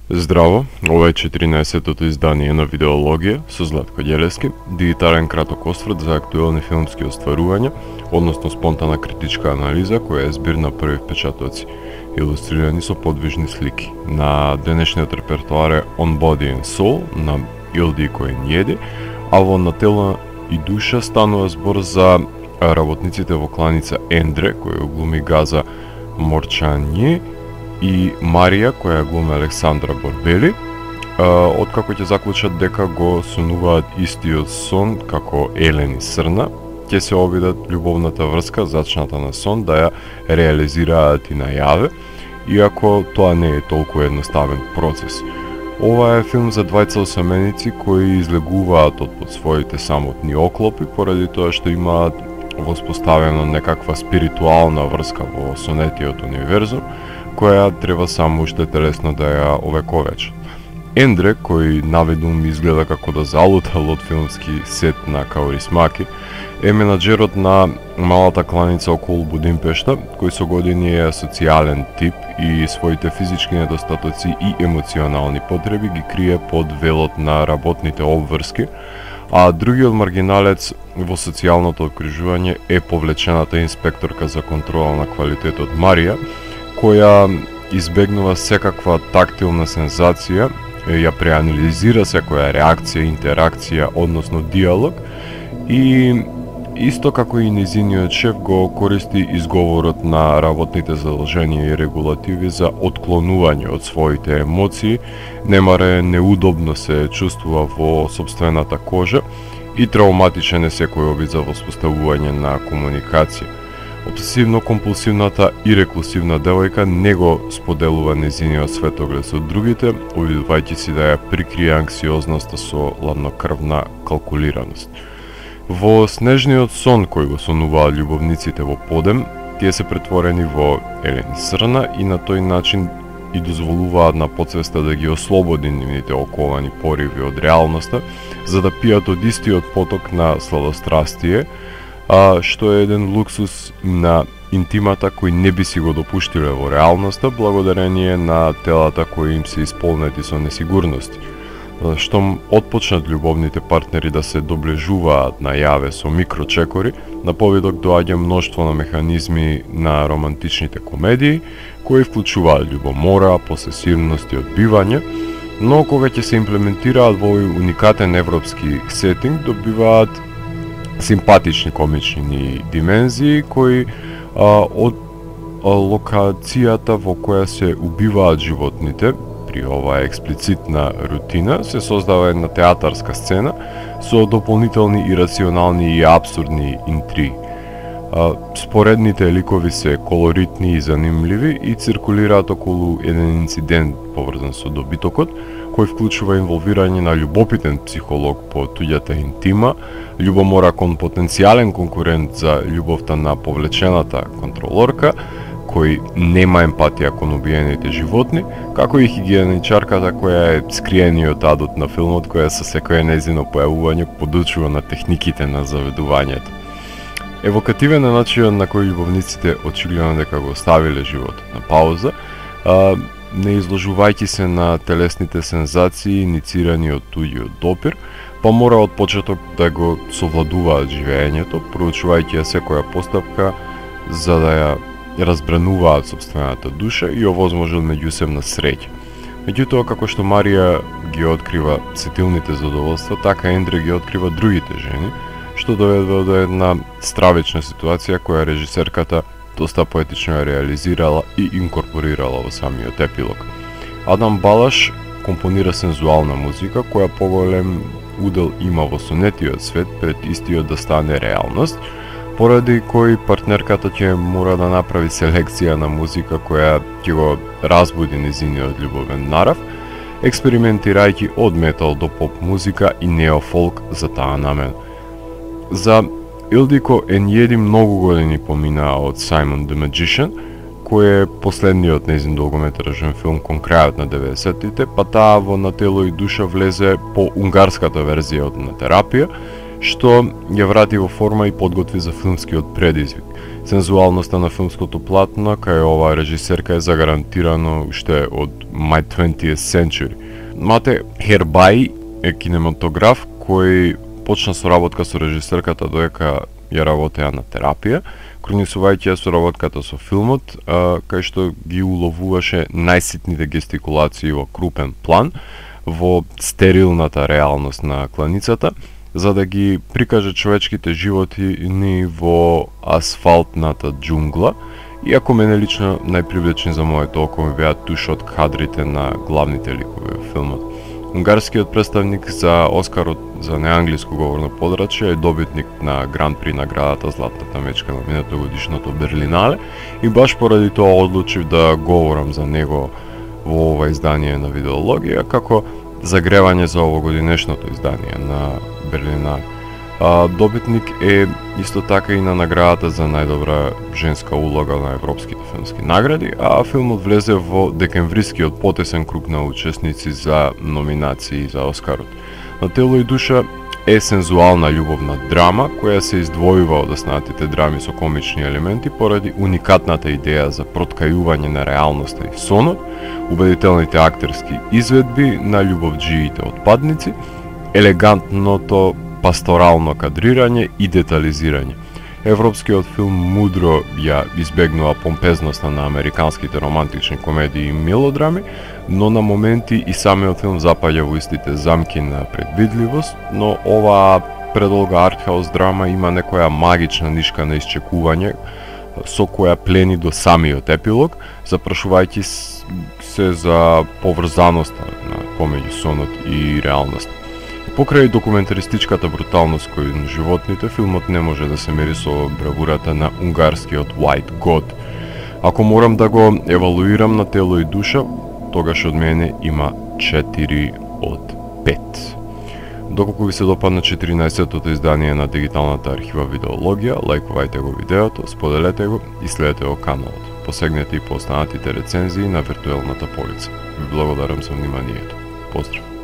Здраво, ова е 14-тото издание на Видеологија со Златко Ѓелевски, дигитален краток осврт за актуелни филмски остварувања, односно спонтана критичка анализа која е збир на први впечатоци, илустрирани со подвижни слики. На денешниот репертоар е On Body and Soul на Илдико Енједи, а во На тело и душа станува збор за работниците во кланица Ендре, која глуми Газа Морчање, и Марија, која глуми Александра Борбели, откако ќе заклучат дека го сонуваат истиот сон како Елен и Срна, ќе се обидат љубовната врска зачната на сон да ја реализираат и најаве, иако тоа не е толку едноставен процес. Ова е филм за двајца осаменици кои излегуваат од под своите самотни оклопи поради тоа што имаат воспоставено некаква спиритуална врска во сонетиот универзум, која треба само уште телесно да ја овековечат. Ендре, кој наведум изгледа како да залутал од филмски сет на Каурисмаки, е менаџерот на малата кланица околу Будимпешта, кој со години е социјален тип и своите физички недостатоци и емоционални потреби ги крие под велот на работните обврски, а другиот маргиналец во социјалното окружување е повлечената инспекторка за контрола на квалитетот Марија, која избегнува секаква тактилна сензација, ја преанализира секоја реакција, интеракција, односно диалог, и исто како и незиниот шеф го користи изговорот на работните задолженија и регулативи за отклонување од своите емоции, немаре неудобно се чувствува во собствената кожа и травматичен е секој обид за воспоставување на комуникација. Обсесивно-компулсивната и реклусивна девојка не го споделува незиниот светоглед со другите, обидувајќи си да ја прикрие анксиозноста со ладнокрвна калкулираност. Во снежниот сон кој го сонуваат љубовниците во подем, тие се претворени во Елен и Срна и на тој начин и дозволуваат на подсвеста да ги ослободи нивните оковани пориви од реалноста, за да пијат од истиот поток на сладострастие, што е еден луксус на интимата кој не би си го допуштиле во реалноста, благодарение на телата кои им се исполнети со несигурности. Штом отпочнат љубовните партнери да се доближуваат најаве со микрочекори, на повидок доаѓа мноштво на механизми на романтичните комедии, кои вклучуваат љубомора, посесивност и одбивање, но кога ќе се имплементираат во овој уникатен европски сетинг, добиваат симпатични комични димензии кои од локацијата во која се убиваат животните при оваа експлицитна рутина се создава една театарска сцена со дополнителни ирационални и апсурдни интриги. Споредните ликови се колоритни и занимливи и циркулираат околу еден инцидент поврзан со добитокот, кој вклучува инволвирање на љубопитен психолог по туѓата интима, љубомора кон потенцијален конкурент за љубовта на повлечената контролорка, кој нема емпатија кон убиените животни, како и хигиеничарката која е скриениот адот на филмот, која со секое незино појавување подучува на техниките на заведувањето. Евокативен е начинот на кој љубовниците очигледно дека го оставиле животот на пауза, не изложувајќи се на телесните сензации иницирани од туѓиот допир, па мора од почеток да го совладуваат живеењето, проучувајќи ја секоја постапка за да ја разбрануваат собствената душа и овозможил меѓусебна среќа. Меѓутоа, како што Марија ги открива сетилните задоволства, така Ендре ги открива другите жени, што доведува до една стравична ситуација која режисерката доста поетично ја реализирала и инкорпорирала во самиот епилог. Адам Балаш компонира сензуална музика која поголем удел има во сонетиот свет пред истиот да стане реалност, поради кој партнерката ќе мора да направи селекција на музика која ќе го разбуди незиниот љубовен нарав, експериментирајќи од метал до поп музика и неофолк за таа намена. За Илдико Енједи многу години поминаа од Саймон the Magician, кој е последниот незин долгометражен филм кон крајот на 90-тите, па таа во На тело и душа влезе по унгарската верзија од На терапија што ја врати во форма и подготви за филмскиот предизвик. Сензуалноста на филмското платно, кај оваа режисерка е загарантирано уште од My 20th Century. Мате Хербај е кинематограф кој почна со работка со режисерката додека ја работеа на терапија, кронисувајќи ја соработката со филмот, кај што ги уловуваше најситните гестикулации во крупен план, во стерилната реалност на кланицата, за да ги прикаже човечките животи ни во асфалтната џунгла, иако мене лично најпривлечни за моето око ми беа тушот кадрите на главните ликови во филмот. Унгарскиот представник за Оскарот за неанглиско говорно подрачје е добитник на Гран При наградата Златната мечка на минатогодишното Берлинале и баш поради тоа одлучив да говорам за него во ова издание на Видеологија како загревање за овогодинешното издание на Берлинале. Добитник е исто така и на наградата за најдобра женска улога на европските филмски награди, а филмот влезе во декемврискиот потесен круг на учесници за номинации за Оскарот. На тело и душа е сензуална љубовна драма која се издвојува од останатите драми со комични елементи поради уникатната идеја за проткајување на реалноста и сонот, убедителните актерски изведби на љубовџиите отпадници, елегантното пасторално кадрирање и детализирање. Европскиот филм мудро ја избегнува помпезноста на американските романтични комедии и мелодрами, но на моменти и самиот филм запаѓа во истите замки на предвидливост, но оваа предолга артхаус драма има некоја магична нишка на исчекување, со која плени до самиот епилог, запрашувајќи се за поврзаноста на помеѓу сонот и реалноста. Покрај документаристичката бруталност кој на животните, филмот не може да се мери со бравурата на унгарскиот White God. Ако морам да го евалуирам на тело и душа, тогаш од мене има 4 од 5. Доколку ви се допадна 14-тото издание на дигиталната архива Видеологија, лајкувајте го видеото, споделете го и следете го каналот. Посегнете и по останатите рецензии на виртуелната полица. Ви благодарам за вниманието. Поздрав!